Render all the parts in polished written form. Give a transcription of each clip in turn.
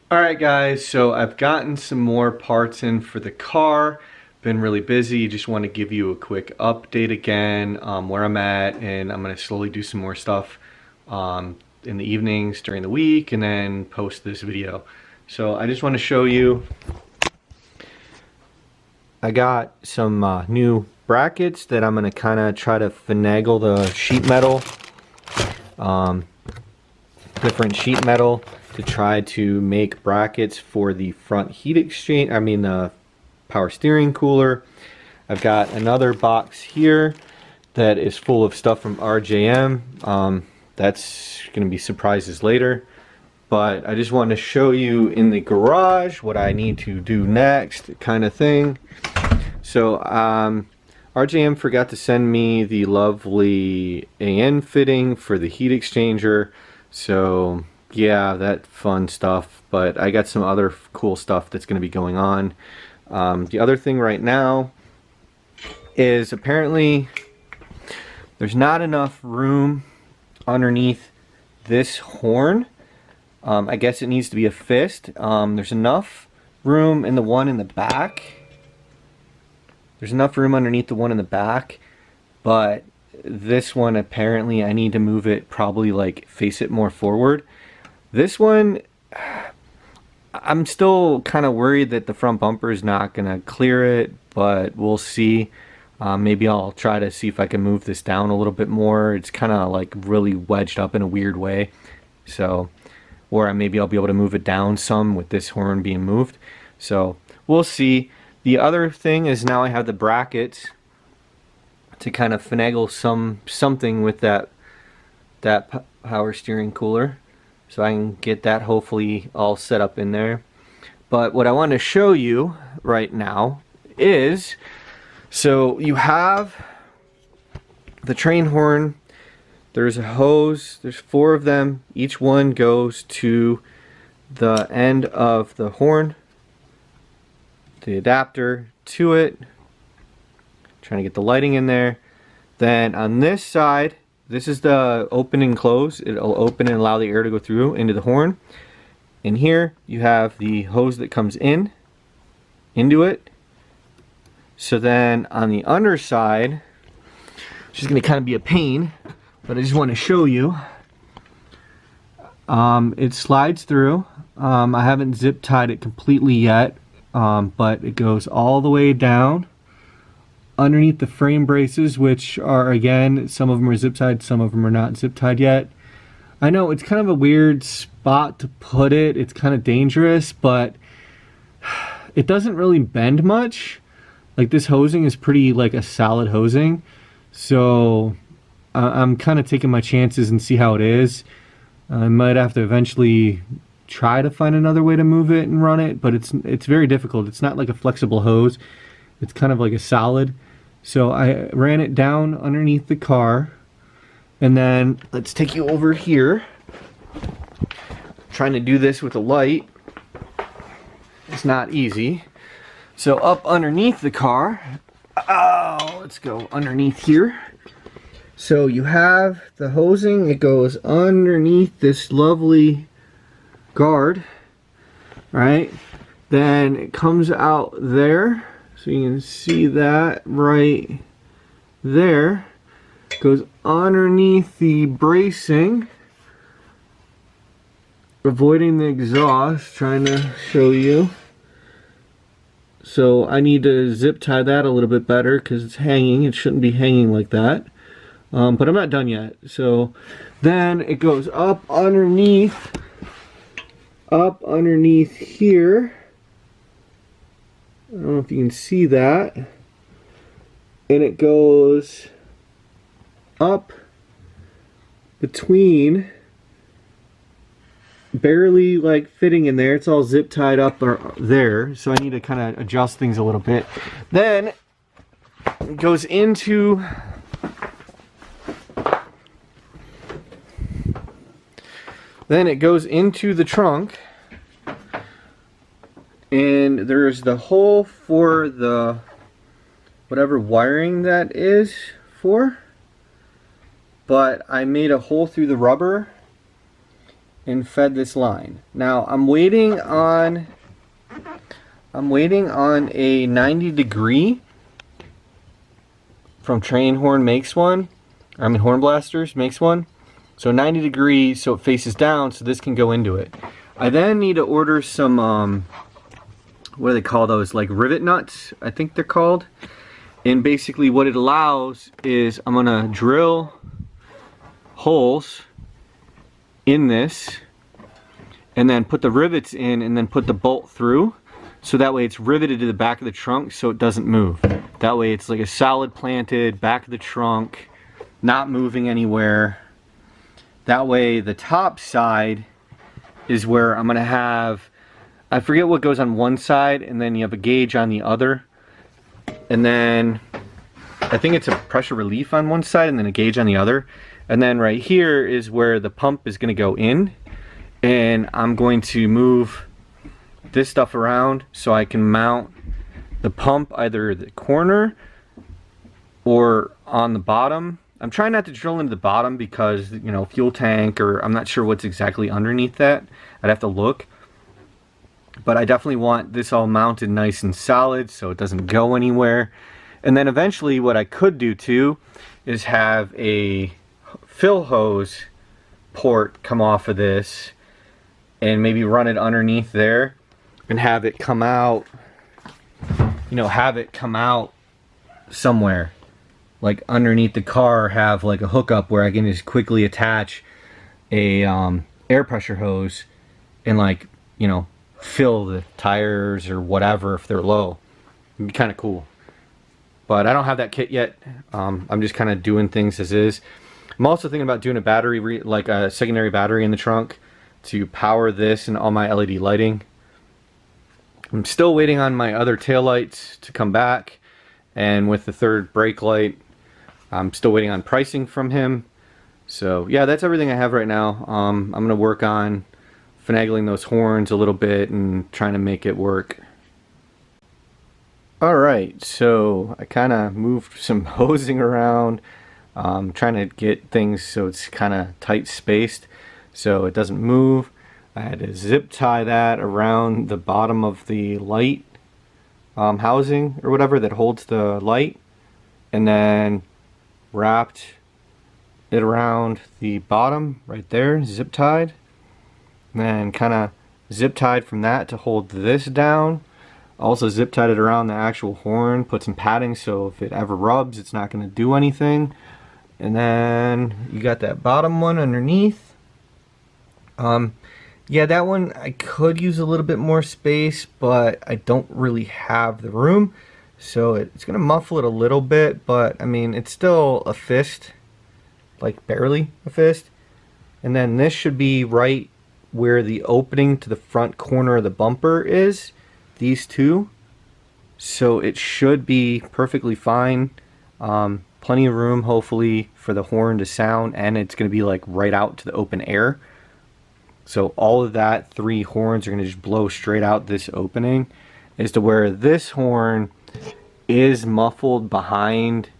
Alright guys, so I've gotten some more parts in for the car. Been really busy, just want to give you a quick update again, where I'm at, and I'm going to slowly do some more stuff in the evenings during the week and then post this video. So I just want to show you, I got some new brackets that I'm going to kind of try to finagle the sheet metal, different sheet metal, to try to make brackets for the front heat exchange, the power steering cooler. I've got another box here that is full of stuff from RJM. That's going to be surprises later. But I just wanted to show you in the garage what I need to do next, kind of thing. So RJM forgot to send me the lovely AN fitting for the heat exchanger. So yeah, that fun stuff, but I got some other cool stuff that's going to be going on. The other thing right now is apparently there's not enough room underneath this horn. I guess it needs to be a fist. There's enough room in the one in the back. There's enough room underneath the one in the back, but this one apparently I need to move it, probably like face it more forward. This one, I'm still kind of worried that the front bumper is not going to clear it, but we'll see. Maybe I'll try to see if I can move this down a little bit more. It's kind of like really wedged up in a weird way. So, or maybe I'll be able to move it down some with this horn being moved. So, we'll see. The other thing is now I have the brackets to kind of finagle something with that power steering cooler. So I can get that hopefully all set up in there. But what I want to show you right now is, so you have the train horn, there's a hose, there's 4 of them, each one goes to the end of the horn, the adapter to it, trying to get the lighting in there. Then on this side, this is the open and close. It'll open and allow the air to go through into the horn. And here you have the hose that comes in into it. So then on the underside, which is going to kind of be a pain, but I just want to show you. It slides through. I haven't zip tied it completely yet, but it goes all the way down underneath the frame braces, which are, again, some of them are zip tied, some of them are not zip tied yet. I know it's kind of a weird spot to put it. It's kind of dangerous, but it doesn't really bend much. Like, this hosing is pretty like a solid hosing, so I'm kind of taking my chances and see how it is. I might have to eventually try to find another way to move it and run it, but it's very difficult. It's not like a flexible hose. It's kind of like a solid. So I ran it down underneath the car, and then let's take you over here. I'm trying to do this with a light. It's not easy. So up underneath the car, let's go underneath here. So you have the hosing, it goes underneath this lovely guard, right? Then it comes out there. So you can see that right there. Goes underneath the bracing, avoiding the exhaust, trying to show you. So I need to zip tie that a little bit better because it's hanging. It shouldn't be hanging like that. But I'm not done yet. So then it goes up underneath here. I don't know if you can see that. And it goes up between, barely like fitting in there. It's all zip tied up there. So I need to kind of adjust things a little bit. Then it goes into the trunk. And there's the hole for the whatever wiring that is for, but I made a hole through the rubber and fed this line. Now I'm waiting on a 90 degree from Train Horn makes one. I mean Horn Blasters makes one. So 90 degrees so it faces down so this can go into it. I then need to order some what do they call those, like rivet nuts, I think they're called. And basically what it allows is I'm gonna drill holes in this and then put the rivets in and then put the bolt through, so that way it's riveted to the back of the trunk so it doesn't move. That way it's like a solid planted back of the trunk, not moving anywhere. That way the top side is where I'm gonna have, I forget what goes on one side, and then you have a gauge on the other, and then I think it's a pressure relief on one side and then a gauge on the other. And then right here is where the pump is going to go in, and I'm going to move this stuff around so I can mount the pump either the corner or on the bottom. I'm trying not to drill into the bottom because, you know, fuel tank, or I'm not sure what's exactly underneath that. I'd have to look. But I definitely want this all mounted nice and solid so it doesn't go anywhere. And then eventually what I could do too is have a fill hose port come off of this and maybe run it underneath there and have it come out, you know, have it come out somewhere. Like underneath the car, have like a hookup where I can just quickly attach a air pressure hose and, like, you know, fill the tires or whatever if they're low. It'd be kind of cool. But I don't have that kit yet. I'm just kind of doing things as is. I'm also thinking about doing a battery, like a secondary battery in the trunk to power this and all my LED lighting. I'm still waiting on my other taillights to come back, and with the third brake light, I'm still waiting on pricing from him. So yeah, that's everything I have right now. I'm going to work on finagling those horns a little bit and trying to make it work. Alright, so I kind of moved some hosing around, trying to get things so it's kind of tight spaced so it doesn't move. I had to zip tie that around the bottom of the light housing or whatever that holds the light, and then wrapped it around the bottom right there, zip tied, and then kind of zip tied from that to hold this down. Also zip tied it around the actual horn, put some padding so if it ever rubs it's not going to do anything. And then you got that bottom one underneath. Yeah, that one I could use a little bit more space, but I don't really have the room, so it's going to muffle it a little bit, but I mean it's still a fist, like barely a fist. And then this should be right where the opening to the front corner of the bumper is, these two, so it should be perfectly fine. Plenty of room hopefully for the horn to sound, and it's going to be like right out to the open air, so all of that, 3 horns are going to just blow straight out this opening, as to where this horn is muffled behind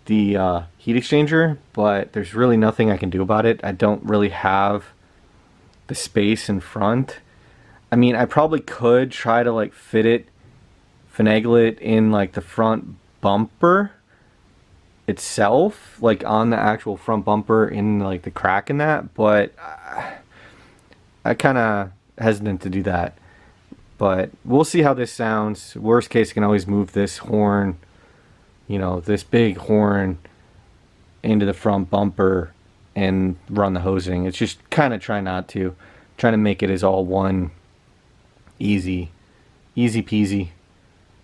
the heat exchanger, but there's really nothing I can do about it. I don't really have the space in front. I mean, I probably could try to like fit it, finagle it in like the front bumper itself, like on the actual front bumper in like the crack in that, but I kind of hesitant to do that. But we'll see how this sounds. Worst case, I can always move this horn, you know, this big horn into the front bumper and run the hosing. It's just kind of trying to make it as all one, easy peasy.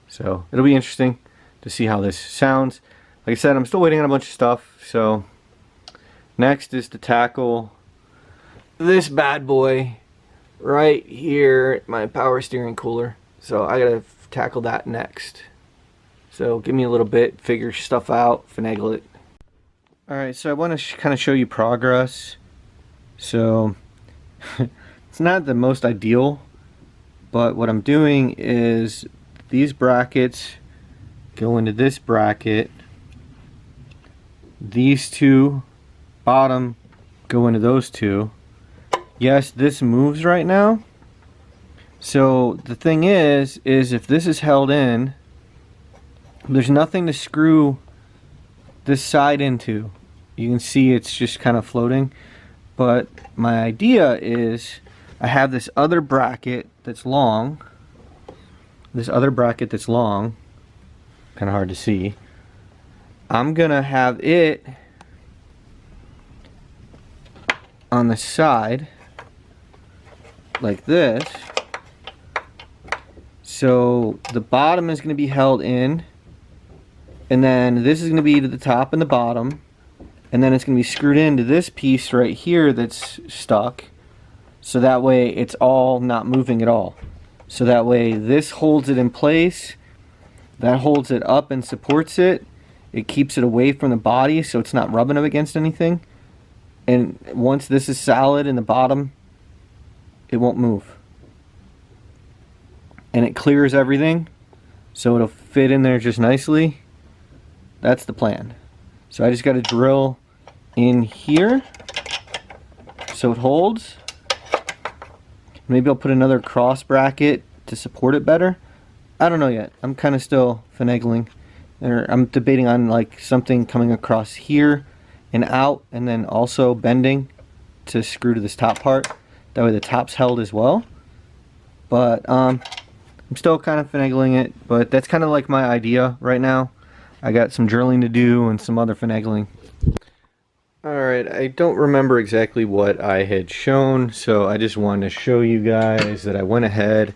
So it'll be interesting to see how this sounds. Like I said, I'm still waiting on a bunch of stuff. So next is to tackle this bad boy right here, my power steering cooler. So I gotta tackle that next. So give me a little bit, figure stuff out, finagle it. Alright, so I want to kind of show you progress. So it's not the most ideal, but what I'm doing is these brackets go into this bracket, these two bottom go into those two, Yes, this moves right now. So the thing is if this is held in, there's nothing to screw this side into. You can see it's just kind of floating. But my idea is I have this other bracket that's long. Kind of hard to see. I'm gonna have it on the side like this. So the bottom is going to be held in, and then this is going to be to the top and the bottom, and then it's going to be screwed into this piece right here that's stuck, so that way it's all not moving at all. So that way this holds it in place, that holds it up and supports it, it keeps it away from the body so it's not rubbing up against anything, and once this is solid in the bottom, it won't move. And it clears everything so it'll fit in there just nicely. That's the plan. So I just got to drill in here so it holds. Maybe I'll put another cross bracket to support it better. I don't know yet. I'm kind of still finagling. I'm debating on like something coming across here and out, and then also bending to screw to this top part. That way the top's held as well. But I'm still kind of finagling it, but that's kind of like my idea right now. I got some drilling to do and some other finagling. Alright, I don't remember exactly what I had shown, so I just wanted to show you guys that I went ahead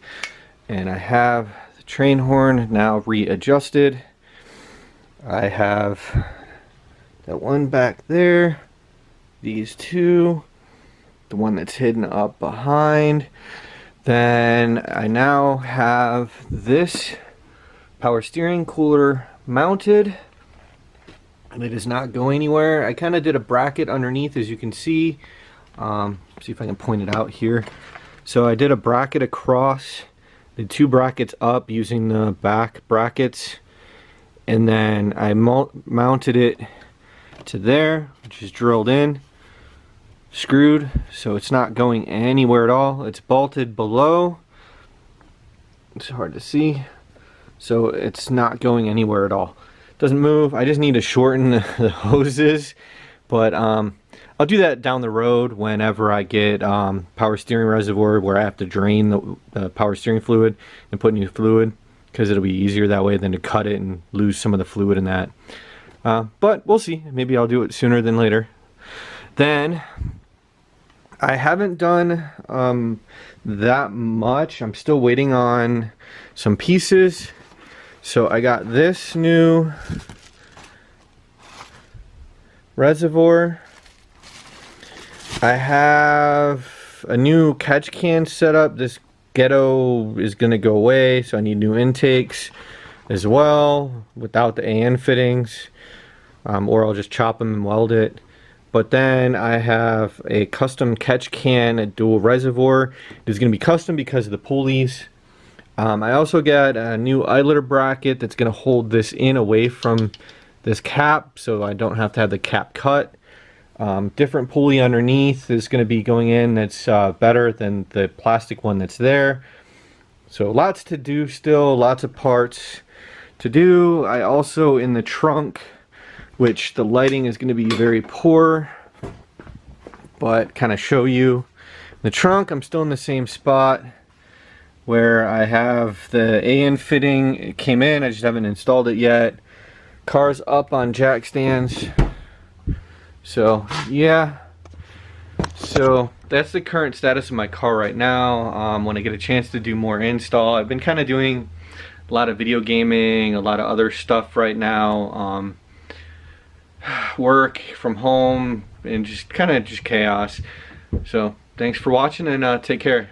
and I have the train horn now readjusted. I have that one back there, these two, the one that's hidden up behind. Then I now have this power steering cooler mounted, and it does not go anywhere. I kind of did a bracket underneath, as you can see. See if I can point it out here. So I did a bracket across, the two brackets up using the back brackets, and then I mounted it to there, which is drilled in, screwed, so it's not going anywhere at all. It's bolted below. It's hard to see, so it's not going anywhere at all. It doesn't move. I just need to shorten the hoses, but I'll do that down the road whenever I get power steering reservoir, where I have to drain the power steering fluid and put new fluid, because it'll be easier that way than to cut it and lose some of the fluid in that. But we'll see. Maybe I'll do it sooner than later. Then I haven't done that much. I'm still waiting on some pieces. So I got this new reservoir. I have a new catch can set up. This ghetto is going to go away, so I need new intakes as well without the AN fittings, or I'll just chop them and weld it. But then I have a custom catch can, a dual reservoir. It's going to be custom because of the pulleys. I also got a new idler bracket that's going to hold this in away from this cap, so I don't have to have the cap cut. Different pulley underneath is going to be going in that's better than the plastic one that's there. So lots to do still, lots of parts to do. I also, in the trunk, which the lighting is going to be very poor, but kind of show you. The trunk, I'm still in the same spot where I have the AN fitting. It came in, I just haven't installed it yet. Car's up on jack stands. So yeah, so that's the current status of my car right now. When I get a chance to do more install, I've been kind of doing a lot of video gaming, a lot of other stuff right now. Work from home and just kind of just chaos. So thanks for watching, and take care.